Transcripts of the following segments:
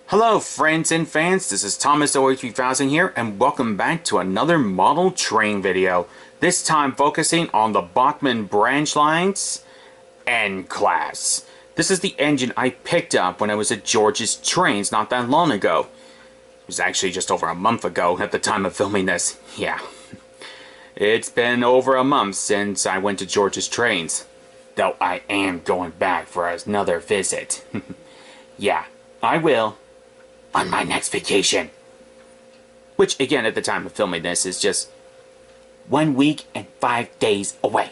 Hello friends and fans, this is ThomasZoey3000 here, and welcome back to another model train video. This time focusing on the Bachmann branch lines N-Class. This is the engine I picked up when I was at George's Trains not that long ago. It was actually just over a month ago at the time of filming this. Yeah. It's been over a month since I went to George's Trains. Though I am going back for another visit. Yeah, I will. On my next vacation. Which, again, at the time of filming this, is just 1 week and 5 days away.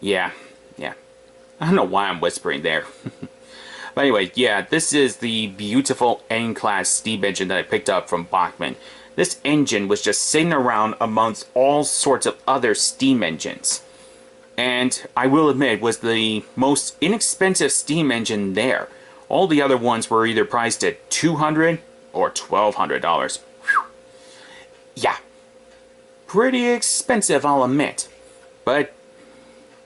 Yeah. I don't know why I'm whispering there. But anyway, yeah, this is the beautiful N-Class steam engine that I picked up from Bachmann. This engine was just sitting around amongst all sorts of other steam engines. And I will admit, was the most inexpensive steam engine there. All the other ones were either priced at $200 or $1,200. Yeah, pretty expensive, I'll admit. But,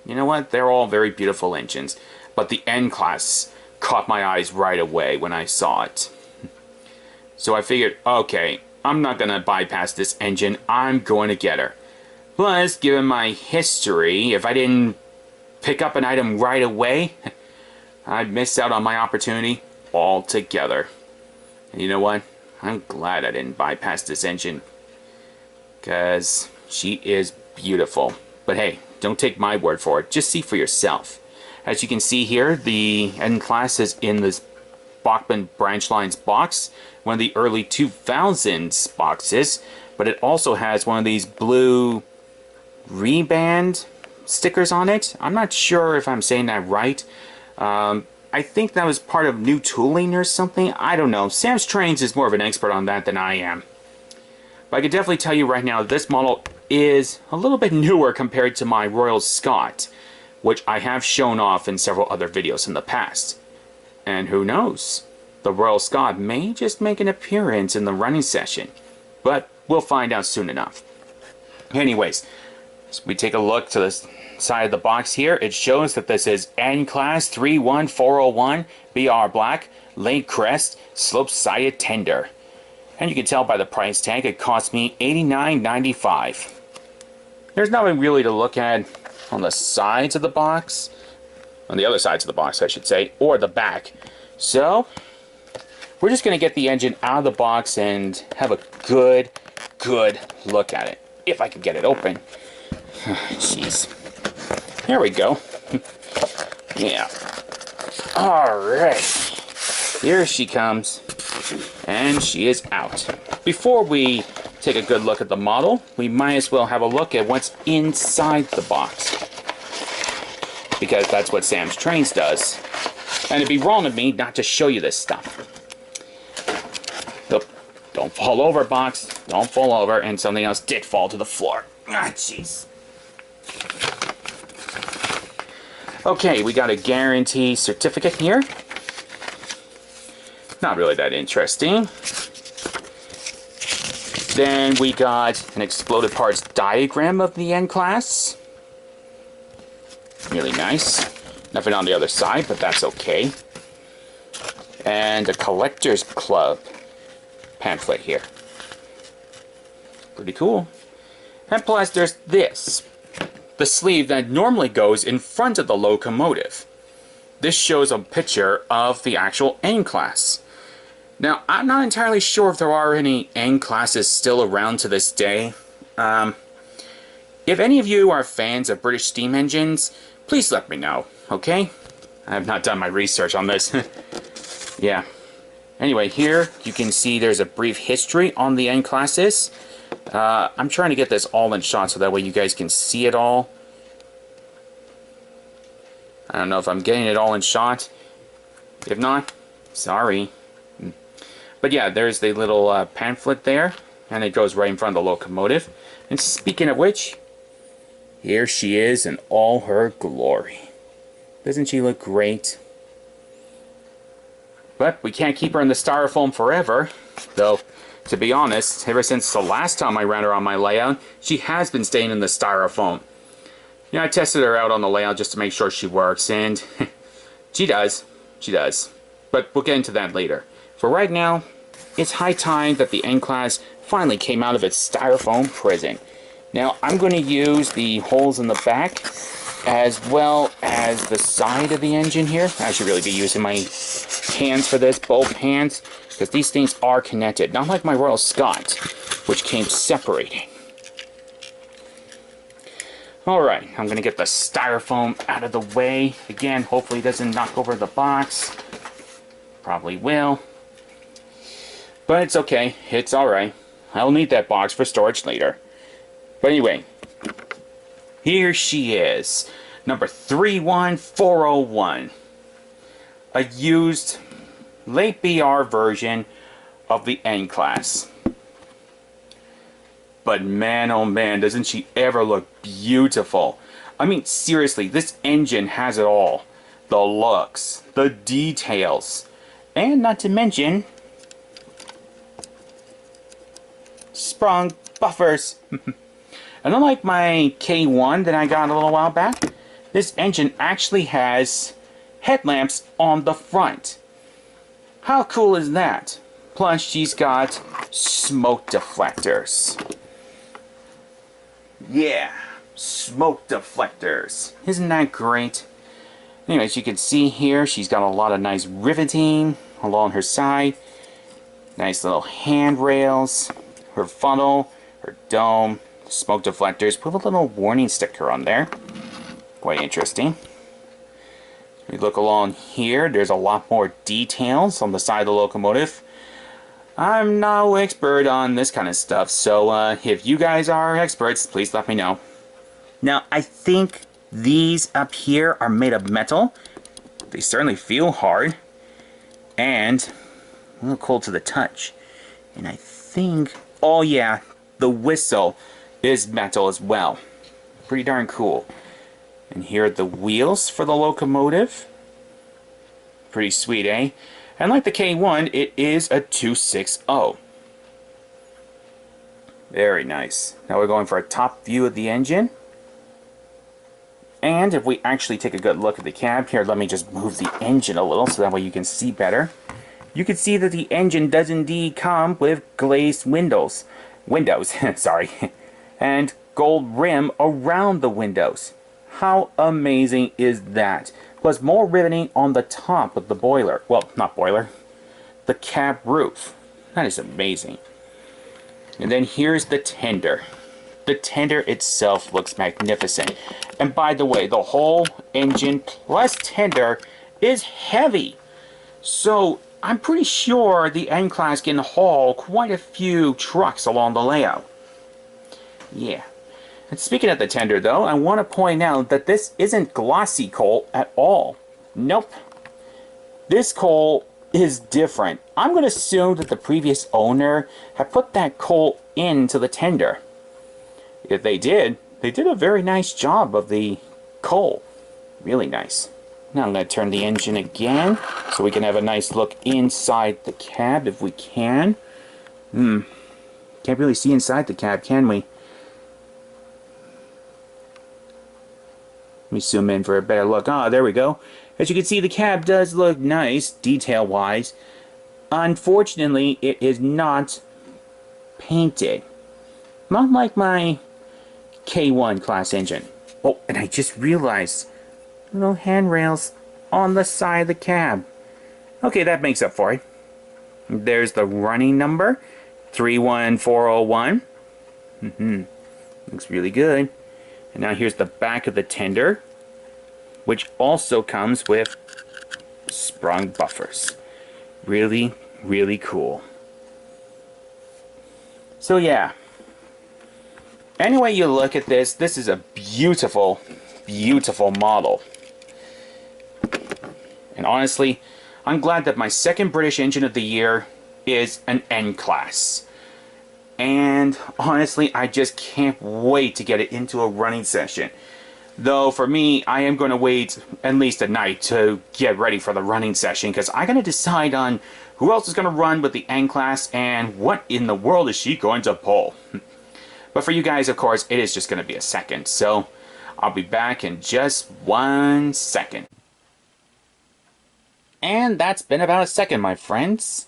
you know what? They're all very beautiful engines. But the N-Class caught my eyes right away when I saw it. So I figured, okay, I'm not going to bypass this engine. I'm going to get her. Plus, given my history, if I didn't pick up an item right away, I'd miss out on my opportunity altogether. And you know what? I'm glad I didn't bypass this engine. Because she is beautiful. But hey, don't take my word for it. Just see for yourself. As you can see here, the N-Class is in this Bachmann branch lines box. One of the early 2000s boxes. But it also has one of these blue reband stickers on it. I'm not sure if I'm saying that right. I think that was part of new tooling or something. I don't know. Sam's Trains is more of an expert on that than I am. But I can definitely tell you right now, this model is a little bit newer compared to my Royal Scot, which I have shown off in several other videos in the past. And who knows? The Royal Scot may just make an appearance in the running session. But we'll find out soon enough. Anyways, so we take a look to this side of the box here. It shows that this is N-Class 31401 BR Black Lake Crest Slope-Sided Tender. And you can tell by the price tag it cost me $89.95. There's nothing really to look at on the sides of the box. On the other sides of the box, I should say. Or the back. So, we're just going to get the engine out of the box and have a good look at it. If I can get it open. Jeez. There we go. Yeah. Alright. Here she comes. And she is out. Before we take a good look at the model, we might as well have a look at what's inside the box. Because that's what Sam's Trains does. And it'd be wrong of me not to show you this stuff. Don't fall over, box. Don't fall over. And something else did fall to the floor. Ah, jeez. Okay, we got a guarantee certificate here. Not really that interesting. Then we got an exploded parts diagram of the N-Class. Really nice. Nothing on the other side, but that's okay. And a Collector's Club pamphlet here. Pretty cool. And plus there's this. The sleeve that normally goes in front of the locomotive. This shows a picture of the actual N-Class. Now, I'm not entirely sure if there are any N-Classes still around to this day. If any of you are fans of British steam engines, please let me know, okay? I have not done my research on this. Yeah. Anyway, here you can see there's a brief history on the N-Classes. I'm trying to get this all in shot so that way you guys can see it all. I don't know if I'm getting it all in shot. If not, sorry. But yeah, there's the little pamphlet there. And it goes right in front of the locomotive. And speaking of which, here she is in all her glory. Doesn't she look great? But we can't keep her in the styrofoam forever. Though, to be honest, ever since the last time I ran her on my layout, she has been staying in the styrofoam. You know, I tested her out on the layout just to make sure she works, and she does. She does. but we'll get into that later. For right now, it's high time that the N-Class finally came out of its styrofoam prison. Now, I'm going to use the holes in the back as well as the side of the engine here. I should really be using my hands for this, both hands, because these things are connected. Not like my Royal Scot, which came separated. Alright, I'm going to get the styrofoam out of the way. Again, hopefully it doesn't knock over the box. Probably will. But it's okay. It's alright. I'll need that box for storage later. But anyway, here she is. Number 31401. A used late BR version of the N-Class. But man, oh man, doesn't she ever look beautiful. I mean, seriously, this engine has it all. The looks, the details, and not to mention, sprung buffers. And unlike my K1 that I got a little while back, this engine actually has headlamps on the front. How cool is that? Plus, she's got smoke deflectors. Yeah, smoke deflectors. Isn't that great? Anyways, you can see here, she's got a lot of nice riveting along her side. Nice little handrails. Her funnel, her dome, smoke deflectors. Put a little warning sticker on there. Quite interesting. We look along here, there's a lot more details on the side of the locomotive. I'm no expert on this kind of stuff, so if you guys are experts, please let me know. Now, I think these up here are made of metal. They certainly feel hard. And a little cold to the touch. And I think, oh yeah, the whistle is metal as well. Pretty darn cool. And here are the wheels for the locomotive. Pretty sweet, eh? And like the K1, it is a 260. Very nice. Now we're going for a top view of the engine. And if we actually take a good look at the cab, here, let me just move the engine a little so that way you can see better. You can see that the engine does indeed come with glazed windows. Sorry. And gold rim around the windows. How amazing is that? Plus more riveting on the top of the boiler. Well, not boiler. The cab roof. That is amazing. And then here's the tender. The tender itself looks magnificent. And by the way, the whole engine plus tender is heavy. So I'm pretty sure the N-Class can haul quite a few trucks along the layout. Yeah. And speaking of the tender though, I want to point out that this isn't glossy coal at all. Nope. This coal is different. I'm going to assume that the previous owner had put that coal into the tender. If they did a very nice job of the coal. Really nice. Now I'm going to turn the engine again so we can have a nice look inside the cab if we can. Can't really see inside the cab, can we? Let me zoom in for a better look. Ah, there we go. As you can see, the cab does look nice, detail-wise. Unfortunately, it is not painted. Not like my K1 class engine. Oh, and I just realized little handrails on the side of the cab. Okay, that makes up for it. There's the running number, 31401. Looks really good. And now here's the back of the tender, which also comes with sprung buffers. Really, really cool. So yeah, any way you look at this, this is a beautiful, beautiful model. And honestly, I'm glad that my second British engine of the year is an N-Class. And honestly, I just can't wait to get it into a running session. Though for me, I am going to wait at least a night to get ready for the running session, because I'm going to decide on who else is going to run with the N-Class and what in the world is she going to pull. But for you guys, of course, it is just going to be a second. So I'll be back in just 1 second. And that's been about a second, my friends.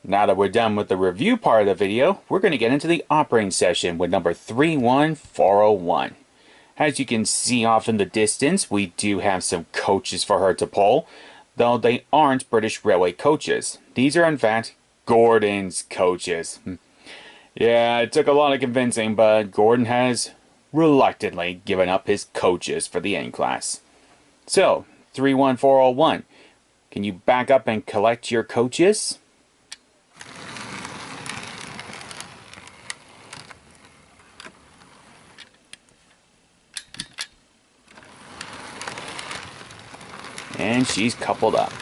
Now that we're done with the review part of the video, we're going to get into the operating session with number 31401. As you can see off in the distance, we do have some coaches for her to pull, though they aren't British Railway coaches. These are in fact Gordon's coaches. Yeah, it took a lot of convincing, but Gordon has reluctantly given up his coaches for the N class. So, 31401, can you back up and collect your coaches? And she's coupled up.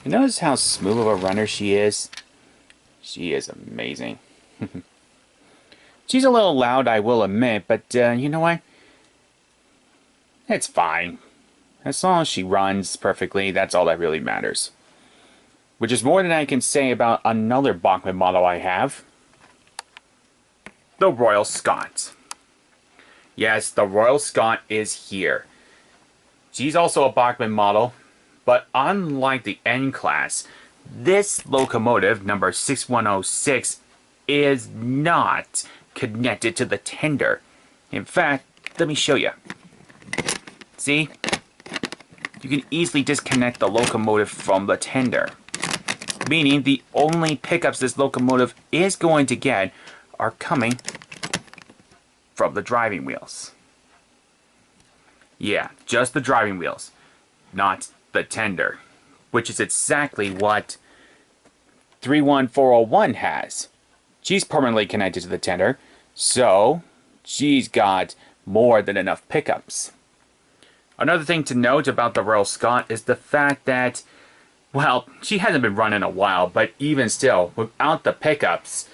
You notice how smooth of a runner she is? She is amazing. She's a little loud, I will admit, but you know what? It's fine. As long as she runs perfectly, that's all that really matters. Which is more than I can say about another Bachmann model I have. The Royal Scot. Yes, the Royal Scot is here. She's also a Bachmann model, but unlike the N class, this locomotive, number 6106, is not connected to the tender. In fact, let me show you. See? You can easily disconnect the locomotive from the tender. Meaning the only pickups this locomotive is going to get are coming from the driving wheels. Yeah, just the driving wheels, not the tender, which is exactly what 31401 has. She's permanently connected to the tender, so she's got more than enough pickups. Another thing to note about the Royal Scot is the fact that, well, she hasn't been run in a while, but even still, without the pickups,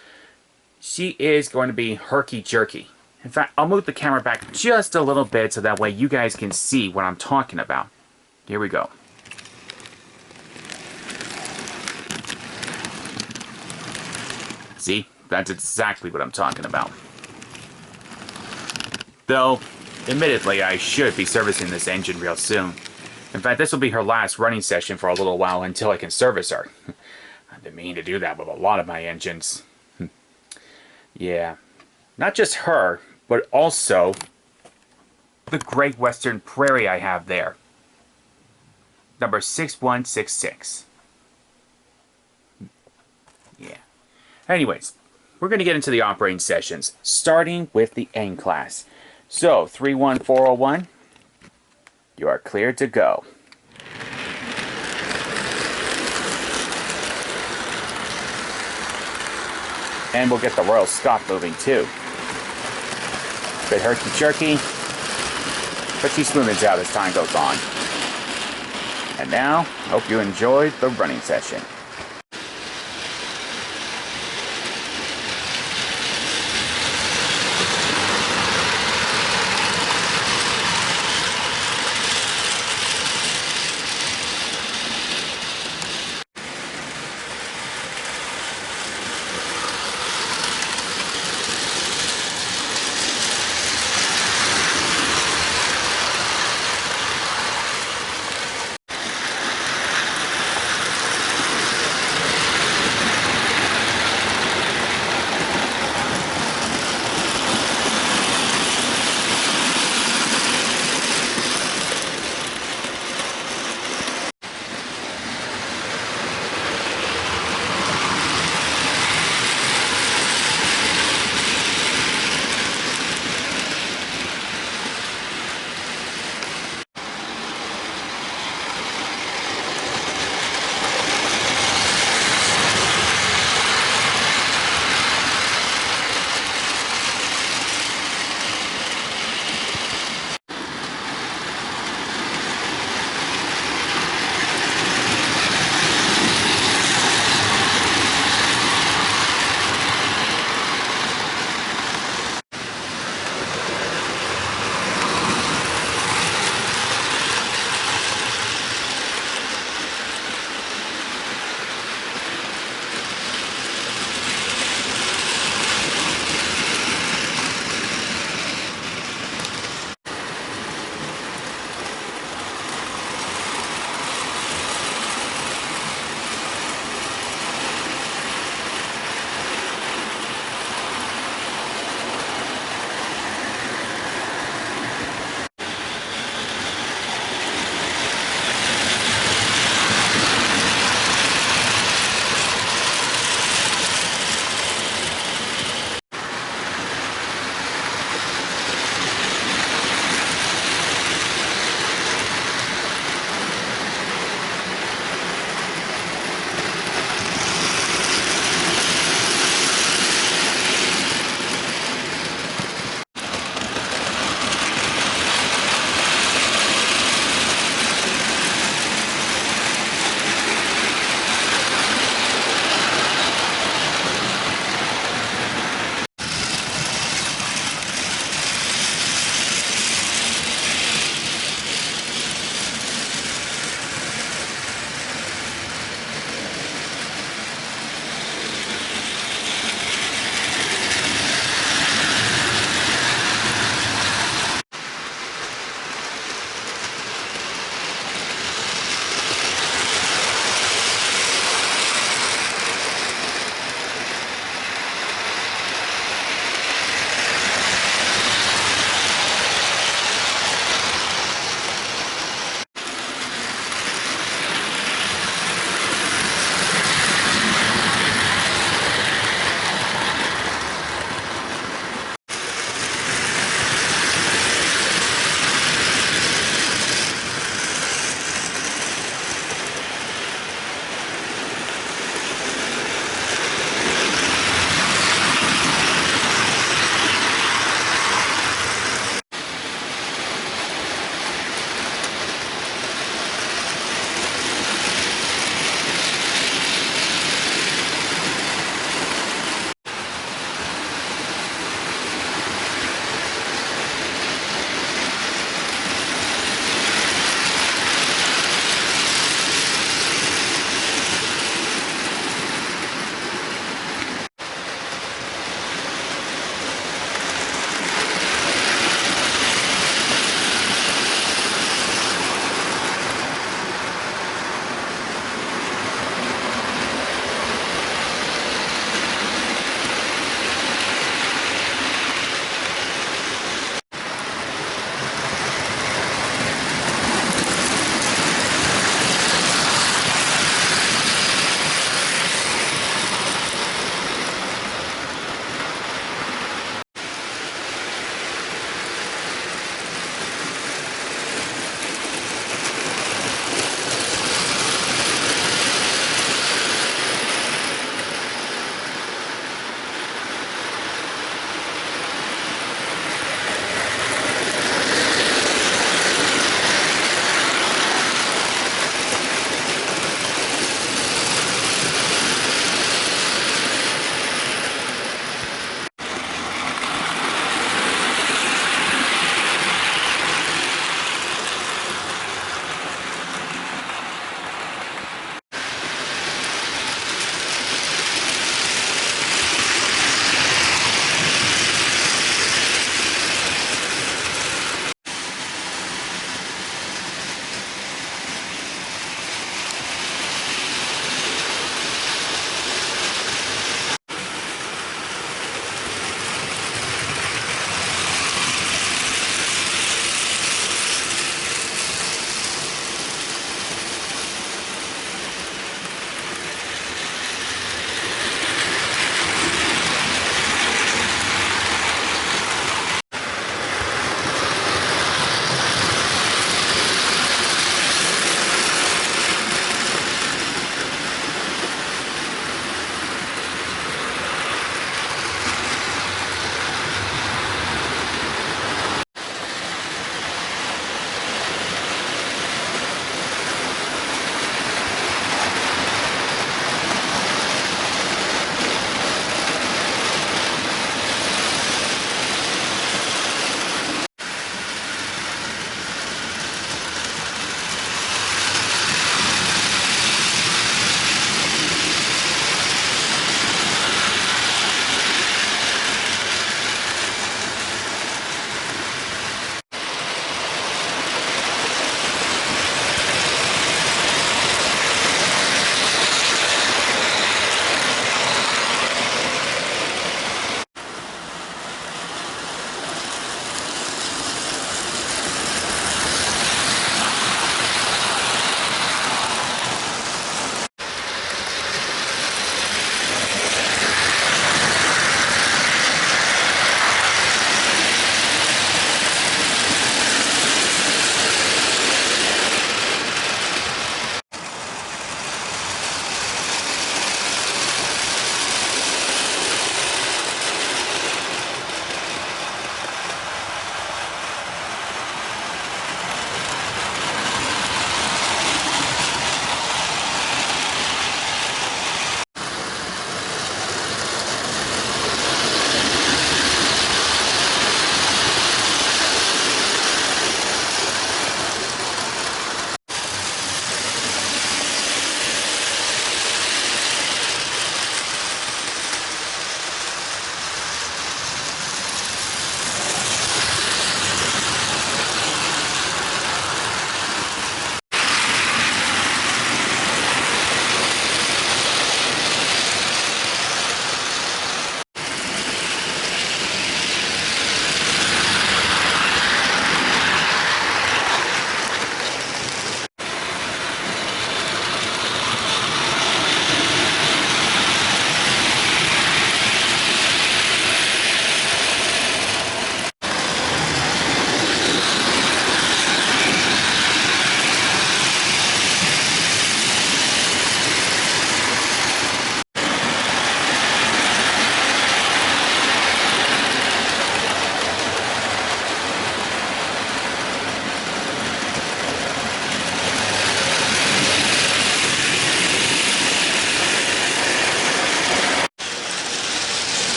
she is going to be herky-jerky. In fact, I'll move the camera back just a little bit so that way you guys can see what I'm talking about. Here we go. See? That's exactly what I'm talking about. Though, admittedly, I should be servicing this engine real soon. In fact, this will be her last running session for a little while until I can service her. I've been meaning to do that with a lot of my engines. Yeah. Not just her, but also the Great Western Prairie I have there. Number 6166. Yeah. Anyways, we're going to get into the operating sessions, starting with the N class. So, 31401, you are cleared to go. And we'll get the Royal Scot moving too. Bit herky-jerky, but she smoothens out as time goes on. And now, hope you enjoyed the running session.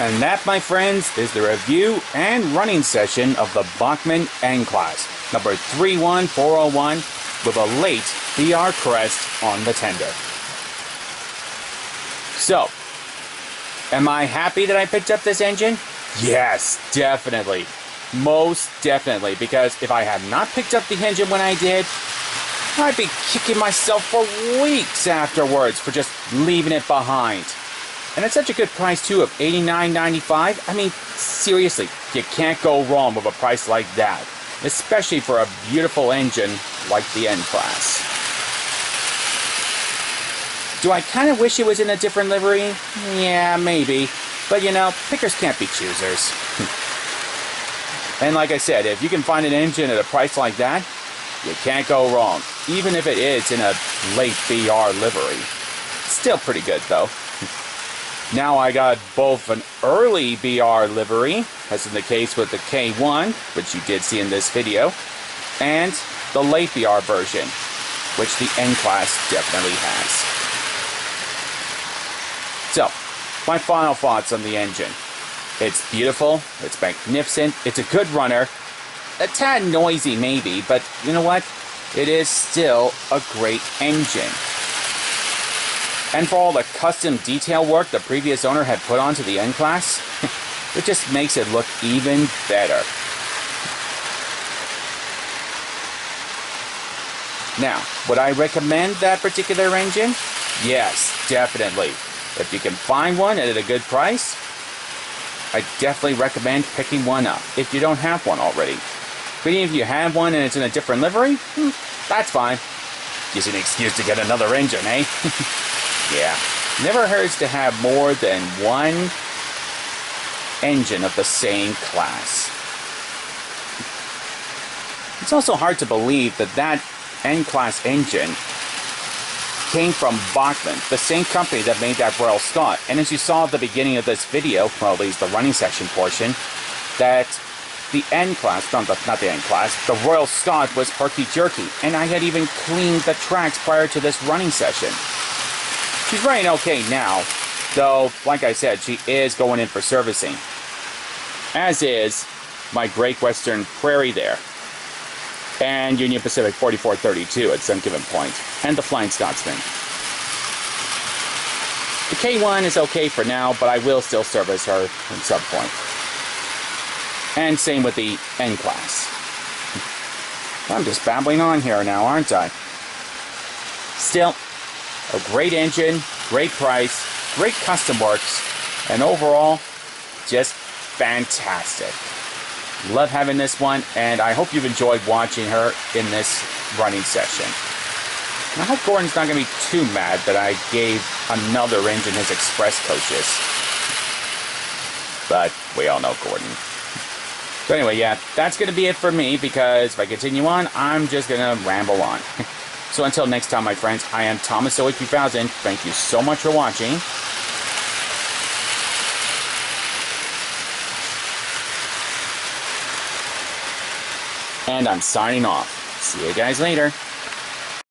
And that, my friends, is the review and running session of the Bachmann N-Class, number 31401, with a late BR crest on the tender. So, am I happy that I picked up this engine? Yes, definitely. Most definitely, because if I had not picked up the engine when I did, I'd be kicking myself for weeks afterwards for just leaving it behind. And it's such a good price too, of $89.95. I mean, seriously, you can't go wrong with a price like that, especially for a beautiful engine like the N-Class. Do I kind of wish it was in a different livery? Yeah, maybe. But you know, pickers can't be choosers. And like I said, if you can find an engine at a price like that, you can't go wrong, even if it is in a late BR livery. Still pretty good though. Now I got both an early BR livery, as in the case with the K1, which you did see in this video, and the late BR version, which the N-Class definitely has. So, my final thoughts on the engine. It's beautiful, it's magnificent, it's a good runner, a tad noisy maybe, but you know what? It is still a great engine. And for all the custom detail work the previous owner had put onto the N-Class, it just makes it look even better. Now, would I recommend that particular engine? Yes, definitely. If you can find one at a good price, I definitely recommend picking one up if you don't have one already. But even if you have one and it's in a different livery, that's fine. Gives you an excuse to get another engine, eh? Yeah, never hurts to have more than one engine of the same class. It's also hard to believe that that N-Class engine came from Bachmann, the same company that made that Royal Scot. And as you saw at the beginning of this video, well, at least the running section portion, that the N-Class, not the N-Class, the Royal Scot was herky-jerky. And I had even cleaned the tracks prior to this running session. She's running okay now, though, like I said, she is going in for servicing. As is my Great Western Prairie there, and Union Pacific 4432 at some given point, and the Flying Scotsman. The K1 is okay for now, but I will still service her at some point. And same with the N-Class. I'm just babbling on here now, aren't I? Still, a great engine, great price, great custom works, and overall, just fantastic. Love having this one, and I hope you've enjoyed watching her in this running session. And I hope Gordon's not going to be too mad that I gave another engine his express coaches. But we all know Gordon. So anyway, yeah, that's going to be it for me, because if I continue on, I'm just going to ramble on. So until next time, my friends, I am ThomasZoey3000. Thank you so much for watching. And I'm signing off. See you guys later.